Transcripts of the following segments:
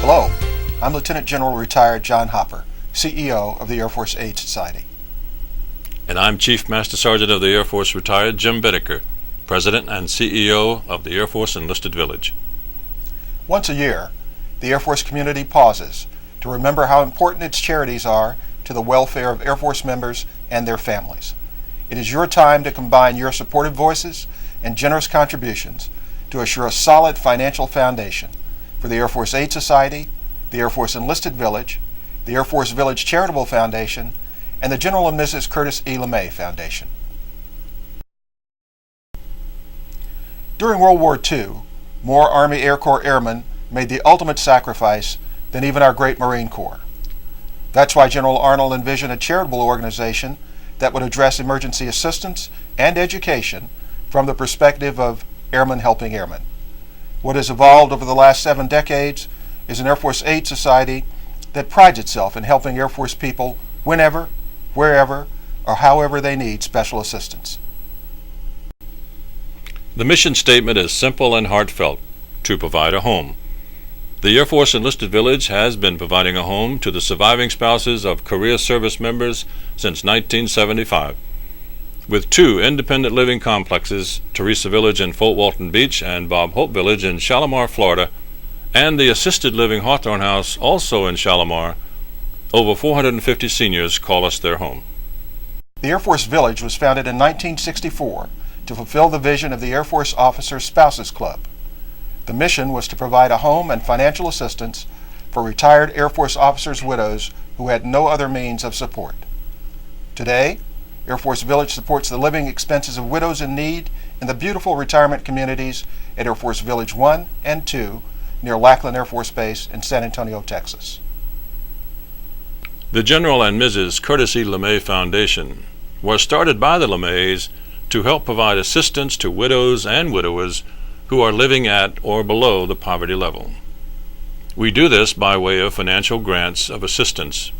Hello, I'm Lieutenant General Retired John Hopper, CEO of the Air Force Aid Society. And I'm Chief Master Sergeant of the Air Force Retired Jim Bedecker, President and CEO of the Air Force Enlisted Village. Once a year, the Air Force community pauses to remember how important its charities are to the welfare of Air Force members and their families. It is your time to combine your supportive voices and generous contributions to assure a solid financial foundation for the Air Force Aid Society, the Air Force Enlisted Village, the Air Force Village Charitable Foundation, and the General and Mrs. Curtis E. LeMay Foundation. During World War II, more Army Air Corps airmen made the ultimate sacrifice than even our great Marine Corps. That's why General Arnold envisioned a charitable organization that would address emergency assistance and education from the perspective of airmen helping airmen. What has evolved over the last 7 decades is an Air Force Aid Society that prides itself in helping Air Force people whenever, wherever, or however they need special assistance. The mission statement is simple and heartfelt: to provide a home. The Air Force Enlisted Village has been providing a home to the surviving spouses of career service members since 1975. With 2 independent living complexes, Teresa Village in Fort Walton Beach and Bob Hope Village in Shalimar, Florida, and the assisted living Hawthorne House also in Shalimar, over 450 seniors call us their home. The Air Force Village was founded in 1964 to fulfill the vision of the Air Force Officers Spouses Club. The mission was to provide a home and financial assistance for retired Air Force officers' widows who had no other means of support. Today, Air Force Village supports the living expenses of widows in need in the beautiful retirement communities at Air Force Village 1 and 2 near Lackland Air Force Base in San Antonio, Texas. The General and Mrs. Curtis E. LeMay Foundation was started by the LeMays to help provide assistance to widows and widowers who are living at or below the poverty level. We do this by way of financial grants of assistance.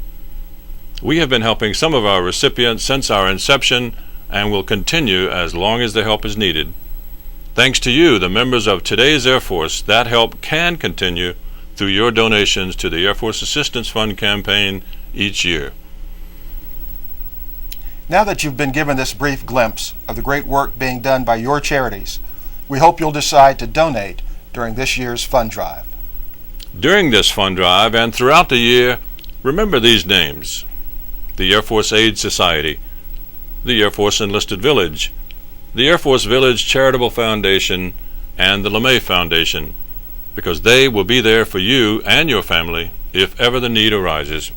We have been helping some of our recipients since our inception and will continue as long as the help is needed. Thanks to you, the members of today's Air Force, that help can continue through your donations to the Air Force Assistance Fund campaign each year. Now that you've been given this brief glimpse of the great work being done by your charities, we hope you'll decide to donate during this year's fund drive. During this fund drive and throughout the year, remember these names: the Air Force Aid Society, the Air Force Enlisted Village, the Air Force Village Charitable Foundation, and the LeMay Foundation, because they will be there for you and your family if ever the need arises.